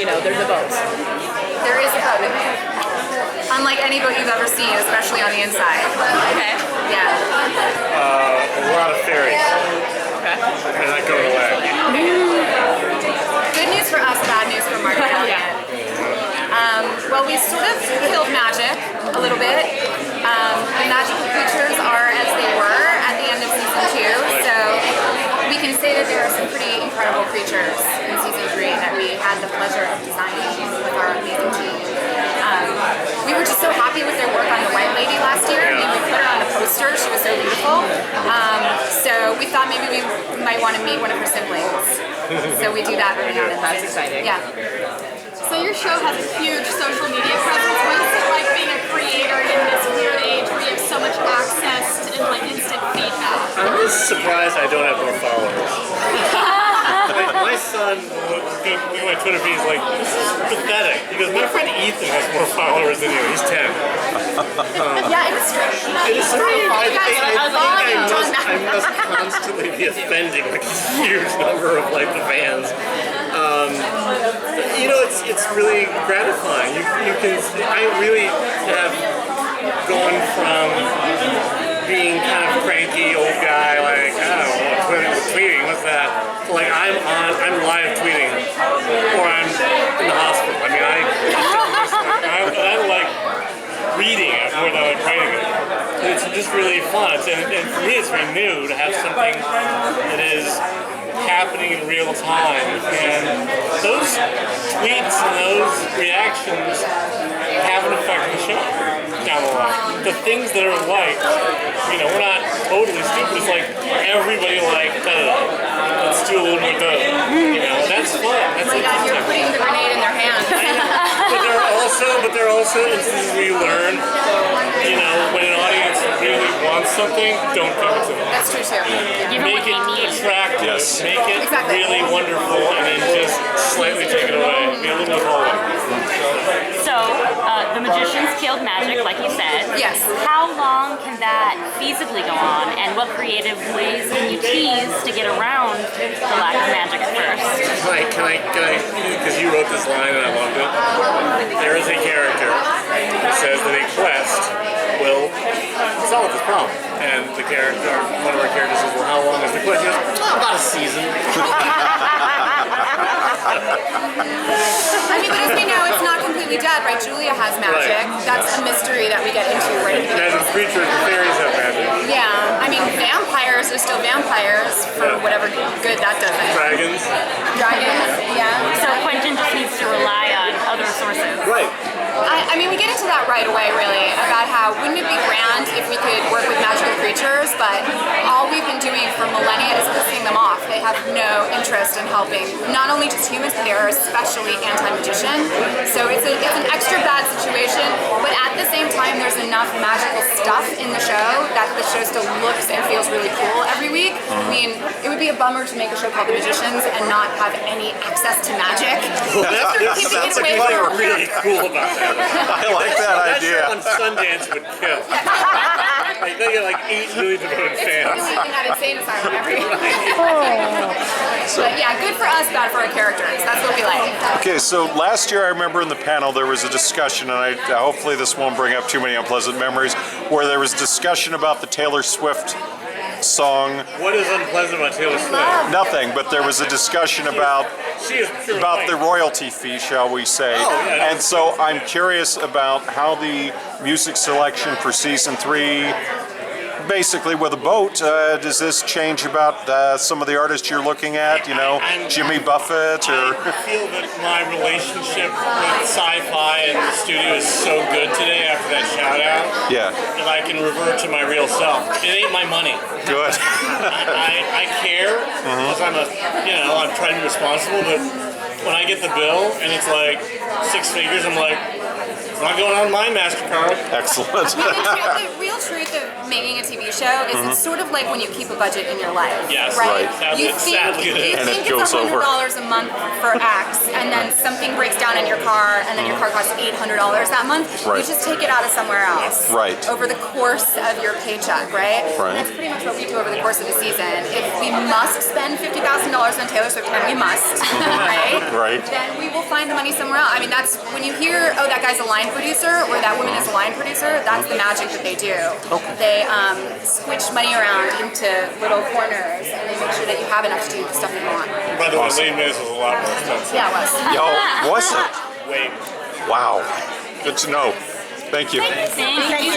there's a boat. There is a boat. Unlike any boat you've ever seen, especially on the inside. Okay. Yeah. A lot of ferries. Okay. They're not going away. Good news for us, bad news for Mark Elliott. Well, we sort of killed magic a little bit. The magical creatures are as they were at the end of season 2, so we can say that there are some pretty incredible creatures in season 3 that we had the pleasure of designing with our amazing team. We were just so happy with their work on the White Lady last year. I mean, we put her on the poster, she was so beautiful. So we thought maybe we might want to meet one of her siblings. So we do that every now and then. That's exciting. Yeah. So your show has a huge social media presence. What is it like being a creator in this weird age where you have so much access to instant feedback? I'm just surprised I don't have more followers. My son, look at my Twitter feed, he's like, this is pathetic. He goes, my friend Ethan has more followers than you. He's 10. Yeah, it's strange. It is strange. I must that. constantly be offending like a huge number of the fans. It's really gratifying. I really have gone from being kind of cranky old guy, I don't know, tweeting, what's that? I'm live tweeting, or I'm in the hospital. I mean, I like reading it more than I like writing it. It's just really fun, and for me it's very new to have something that is happening in real time, and those tweets and those reactions have an effect on the show down the line. The things that are liked, we're not totally stupid, it's like everybody liked let's do a little more dough. That's fun. That's You're putting the grenade in their hand. But there are also instances where you learn, when an audience really wants something, don't give it to them. That's true too. Make it attractive, make it Exactly. really wonderful, and then just slightly take it away. Be a little withholding. So, the magicians killed magic, like you said. Yes. How long can that feasibly go on, and what creative ways can you tease to get around the lack of magic at first? Can I, because you wrote this line and I loved it. There is a character who says that a quest will solve this problem. And the character, one of our characters says, well, how long is the quest? He goes, about a season. I mean, but as we know, it's not completely dead, right? Julia has magic. Right. That's a mystery that we get into right at the beginning. Magic creatures and fairies have magic. Yeah, I mean, vampires are still vampires for whatever good that does. Dragons. Dragons, yeah. So Quentin just needs to rely on other sources. Right. I mean, we get into that right away, really, about how wouldn't it be grand if we could work with magical creatures, but all we've been doing for millennia is pissing them off. They have no interest in helping, not only just humans, but they are especially anti-magician. So it's an extra bad situation, but at the same time, there's enough magical stuff in the show that the show still looks and feels really cool every week. I mean, it would be a bummer to make a show called The Magicians and not have any access to magic. Well, that's really cool about that. I like that idea. That show on Sundance would kill. They get 8 million devoted fans. It's really that insane asylum every But yeah, good for us, bad for our characters. That's what we like. Okay, so last year I remember in the panel there was a discussion, and hopefully this won't bring up too many unpleasant memories, where there was discussion about the Taylor Swift song. What is unpleasant about Taylor Swift? Nothing, but there was a discussion about the royalty fee, shall we say. And so I'm curious about how the music selection for season 3, basically with a boat, does this change about some of the artists you're looking at, Jimmy Buffett or... I feel that my relationship with SYFY and the studio is so good today after that shout out that I can revert to my real self. It ain't my money. Good. I care because I'm trying to be responsible, but when I get the bill and it's 6 figures, I'm like, it's not going on my MasterCard. Excellent. The real truth of making a TV show is it's sort of like when you keep a budget in your life, Yes, right? right. You Sadly, think, you And think it it's goes over. $100 a month for X, and then something breaks down in your car, and then your car costs $800 that month. Right. You just take it out of somewhere else. Right. Over the course of your paycheck, right? Right. That's pretty much what we do over the course of the season. If we must spend $50,000 on Taylor Swift, and we must, right? Right. Then we will find the money somewhere else. I mean, that's when you hear, oh, that guy's a line producer or that woman is a line producer. That's the magic that they do. They switch money around into little corners, and they make sure that you have enough to do the stuff that you want. By the way, Les Mis was a lot more expensive. Yeah, it was. Yo, was it? Wait. Wow. Good to know. Thank you. Thank you.